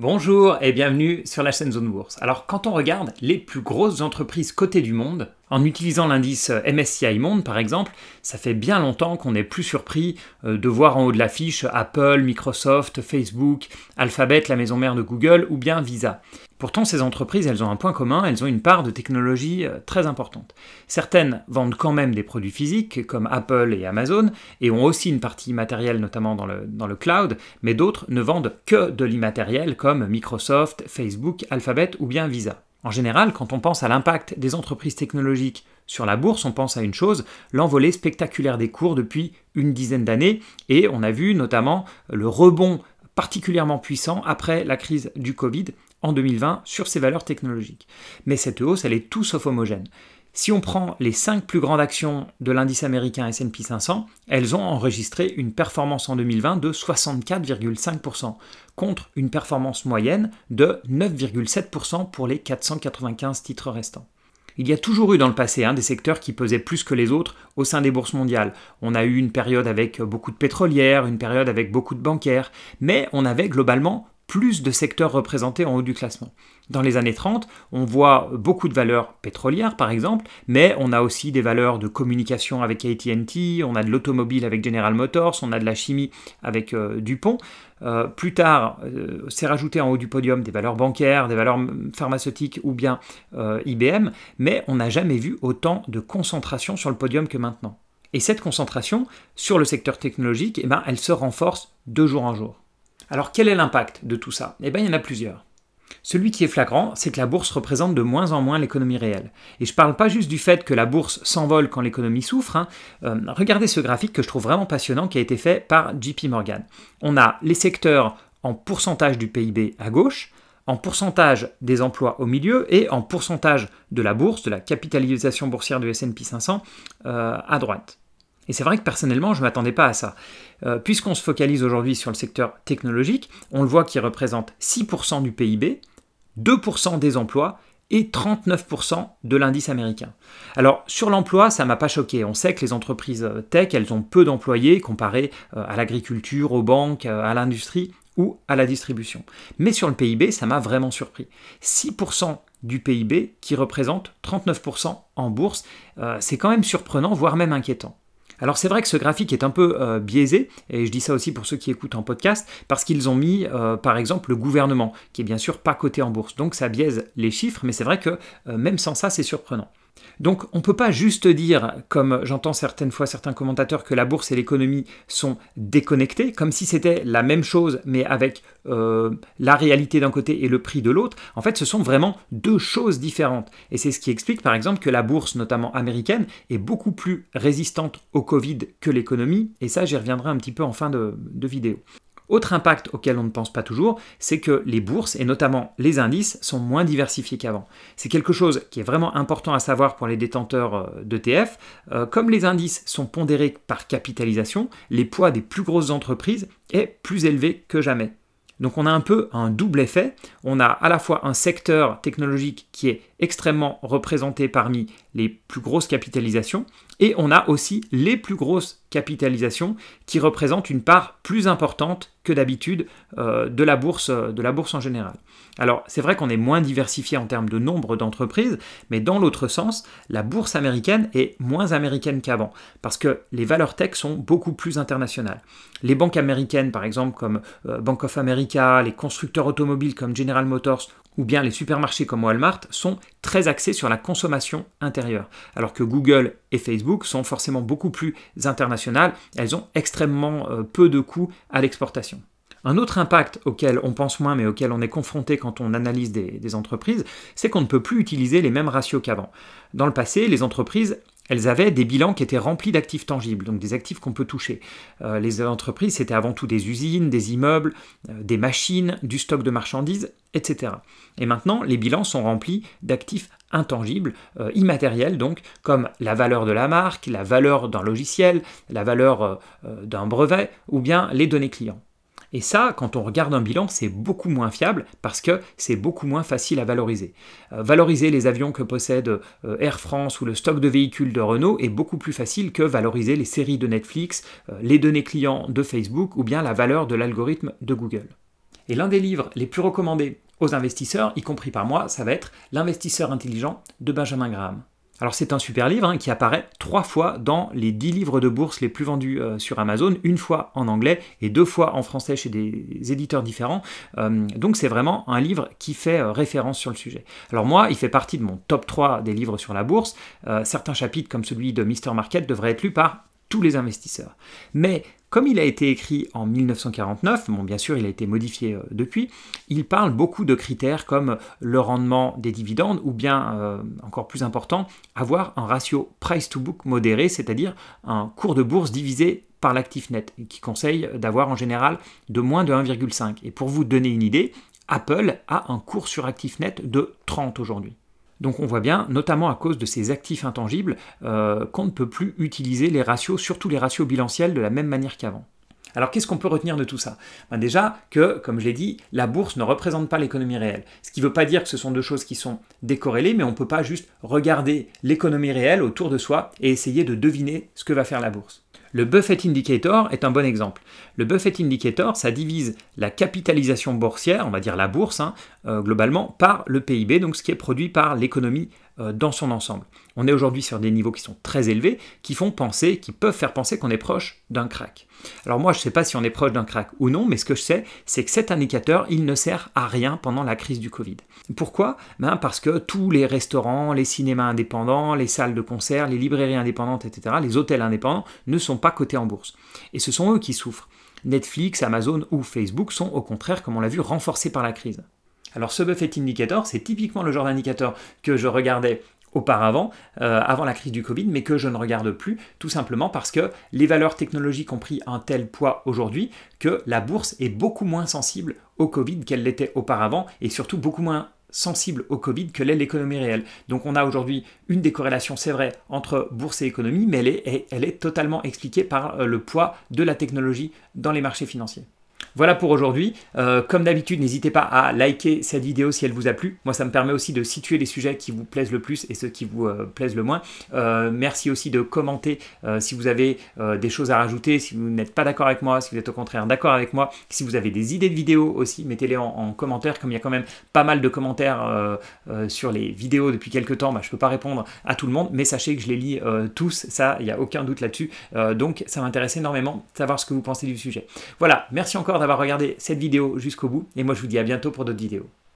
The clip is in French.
Bonjour et bienvenue sur la chaîne Zone Bourse. Alors quand on regarde les plus grosses entreprises cotées du monde, en utilisant l'indice MSCI Monde par exemple, ça fait bien longtemps qu'on n'est plus surpris de voir en haut de l'affiche Apple, Microsoft, Facebook, Alphabet, la maison mère de Google ou bien Visa. Pourtant ces entreprises, elles ont un point commun, elles ont une part de technologie très importante. Certaines vendent quand même des produits physiques comme Apple et Amazon et ont aussi une partie immatérielle notamment dans le cloud, mais d'autres ne vendent que de l'immatériel comme Microsoft, Facebook, Alphabet ou bien Visa. En général, quand on pense à l'impact des entreprises technologiques sur la bourse, on pense à une chose, l'envolée spectaculaire des cours depuis une dizaine d'années, et on a vu notamment le rebond particulièrement puissant après la crise du Covid en 2020 sur ces valeurs technologiques. Mais cette hausse, elle est tout sauf homogène. Si on prend les 5 plus grandes actions de l'indice américain S&P 500, elles ont enregistré une performance en 2020 de 64,5%, contre une performance moyenne de 9,7% pour les 495 titres restants. Il y a toujours eu dans le passé des secteurs qui pesaient plus que les autres au sein des bourses mondiales. On a eu une période avec beaucoup de pétrolières, une période avec beaucoup de bancaires, mais on avait globalement plus de secteurs représentés en haut du classement. Dans les années 30, on voit beaucoup de valeurs pétrolières par exemple, mais on a aussi des valeurs de communication avec AT&T, on a de l'automobile avec General Motors, on a de la chimie avec DuPont. Plus tard, s'est rajouté en haut du podium des valeurs bancaires, des valeurs pharmaceutiques ou bien IBM, mais on n'a jamais vu autant de concentration sur le podium que maintenant. Et cette concentration sur le secteur technologique, elle se renforce de jour en jour. Alors quel est l'impact de tout ça ? Il y en a plusieurs. Celui qui est flagrant, c'est que la bourse représente de moins en moins l'économie réelle. Et je ne parle pas juste du fait que la bourse s'envole quand l'économie souffre. Regardez ce graphique que je trouve vraiment passionnant qui a été fait par JP Morgan. On a les secteurs en pourcentage du PIB à gauche, en pourcentage des emplois au milieu et en pourcentage de la bourse, de la capitalisation boursière du S&P 500 à droite. Et c'est vrai que personnellement, je ne m'attendais pas à ça. Puisqu'on se focalise aujourd'hui sur le secteur technologique, on le voit qu'il représente 6% du PIB, 2% des emplois et 39% de l'indice américain. Alors sur l'emploi, ça ne m'a pas choqué. On sait que les entreprises tech, elles ont peu d'employés comparé à l'agriculture, aux banques, à l'industrie ou à la distribution. Mais sur le PIB, ça m'a vraiment surpris. 6% du PIB qui représente 39% en bourse, c'est quand même surprenant, voire même inquiétant. Alors c'est vrai que ce graphique est un peu biaisé, et je dis ça aussi pour ceux qui écoutent en podcast, parce qu'ils ont mis par exemple le gouvernement, qui est bien sûr pas coté en bourse, donc ça biaise les chiffres, mais c'est vrai que même sans ça c'est surprenant. Donc on ne peut pas juste dire, comme j'entends certaines fois certains commentateurs, que la bourse et l'économie sont déconnectés, comme si c'était la même chose, mais avec la réalité d'un côté et le prix de l'autre. En fait, ce sont vraiment deux choses différentes. Et c'est ce qui explique par exemple que la bourse, notamment américaine, est beaucoup plus résistante au Covid que l'économie, et ça j'y reviendrai un petit peu en fin de vidéo. Autre impact auquel on ne pense pas toujours, c'est que les bourses, et notamment les indices, sont moins diversifiés qu'avant. C'est quelque chose qui est vraiment important à savoir pour les détenteurs d'ETF. Comme les indices sont pondérés par capitalisation, les poids des plus grosses entreprises est plus élevé que jamais. Donc on a un peu un double effet. On a à la fois un secteur technologique qui est extrêmement représenté parmi les plus grosses capitalisations, et on a aussi les plus grosses capitalisations qui représentent une part plus importante que d'habitude de la bourse en général. Alors c'est vrai qu'on est moins diversifié en termes de nombre d'entreprises, mais dans l'autre sens, la bourse américaine est moins américaine qu'avant, parce que les valeurs tech sont beaucoup plus internationales. Les banques américaines, par exemple, comme Bank of America, les constructeurs automobiles comme General Motors, ou bien les supermarchés comme Walmart, sont très axés sur la consommation intérieure. Alors que Google et Facebook sont forcément beaucoup plus internationales, elles ont extrêmement peu de coûts à l'exportation. Un autre impact auquel on pense moins, mais auquel on est confronté quand on analyse des entreprises, c'est qu'on ne peut plus utiliser les mêmes ratios qu'avant. Dans le passé, les entreprises, elles avaient des bilans qui étaient remplis d'actifs tangibles, donc des actifs qu'on peut toucher. Les entreprises, c'était avant tout des usines, des immeubles, des machines, du stock de marchandises, etc. Et maintenant, les bilans sont remplis d'actifs intangibles, immatériels donc, comme la valeur de la marque, la valeur d'un logiciel, la valeur d'un brevet, ou bien les données clients. Et ça, quand on regarde un bilan, c'est beaucoup moins fiable parce que c'est beaucoup moins facile à valoriser. Valoriser les avions que possède Air France ou le stock de véhicules de Renault est beaucoup plus facile que valoriser les séries de Netflix, les données clients de Facebook ou bien la valeur de l'algorithme de Google. Et l'un des livres les plus recommandés aux investisseurs, y compris par moi, ça va être L'investisseur intelligent de Benjamin Graham. Alors c'est un super livre qui apparaît 3 fois dans les 10 livres de bourse les plus vendus sur Amazon, 1 fois en anglais et 2 fois en français chez des éditeurs différents. Donc c'est vraiment un livre qui fait référence sur le sujet. Alors moi, il fait partie de mon top 3 des livres sur la bourse. Certains chapitres comme celui de Mr Market devraient être lus par tous les investisseurs. Mais comme il a été écrit en 1949, bon bien sûr il a été modifié depuis, il parle beaucoup de critères comme le rendement des dividendes ou bien, encore plus important, avoir un ratio price to book modéré, c'est-à-dire un cours de bourse divisé par l'actif net, qui conseille d'avoir en général de moins de 1,5. Et pour vous donner une idée, Apple a un cours sur actif net de 30 aujourd'hui. Donc on voit bien, notamment à cause de ces actifs intangibles, qu'on ne peut plus utiliser les ratios, surtout les ratios bilanciels, de la même manière qu'avant. Alors qu'est-ce qu'on peut retenir de tout ça? Déjà que, comme je l'ai dit, la bourse ne représente pas l'économie réelle. Ce qui ne veut pas dire que ce sont deux choses qui sont décorrélées, mais on ne peut pas juste regarder l'économie réelle autour de soi et essayer de deviner ce que va faire la bourse. Le Buffett Indicator est un bon exemple. Le Buffett Indicator, ça divise la capitalisation boursière, on va dire la bourse, globalement, par le PIB, donc ce qui est produit par l'économie dans son ensemble. On est aujourd'hui sur des niveaux qui sont très élevés, qui peuvent faire penser qu'on est proche d'un crack. Alors moi, je ne sais pas si on est proche d'un crack ou non, mais ce que je sais, c'est que cet indicateur, il ne sert à rien pendant la crise du Covid. Pourquoi? Parce que tous les restaurants, les cinémas indépendants, les salles de concert, les librairies indépendantes, etc., les hôtels indépendants ne sont pas cotés en bourse. Et ce sont eux qui souffrent. Netflix, Amazon ou Facebook sont au contraire, comme on l'a vu, renforcés par la crise. Alors ce Buffett Indicator, c'est typiquement le genre d'indicateur que je regardais auparavant, avant la crise du Covid, mais que je ne regarde plus, tout simplement parce que les valeurs technologiques ont pris un tel poids aujourd'hui que la bourse est beaucoup moins sensible au Covid qu'elle l'était auparavant, et surtout beaucoup moins sensible au Covid que l'est l'économie réelle. Donc on a aujourd'hui une décorrélation, c'est vrai, entre bourse et économie, mais elle est totalement expliquée par le poids de la technologie dans les marchés financiers. Voilà pour aujourd'hui. Comme d'habitude, n'hésitez pas à liker cette vidéo si elle vous a plu. Moi, ça me permet aussi de situer les sujets qui vous plaisent le plus et ceux qui vous plaisent le moins. Merci aussi de commenter si vous avez des choses à rajouter, si vous n'êtes pas d'accord avec moi, si vous êtes au contraire d'accord avec moi. Si vous avez des idées de vidéos aussi, mettez-les en commentaire. Comme il y a quand même pas mal de commentaires sur les vidéos depuis quelques temps, je ne peux pas répondre à tout le monde, mais sachez que je les lis tous, ça, il n'y a aucun doute là-dessus. Donc, ça m'intéresse énormément de savoir ce que vous pensez du sujet. Voilà, merci encore d'avoir regardé cette vidéo jusqu'au bout et moi je vous dis à bientôt pour d'autres vidéos.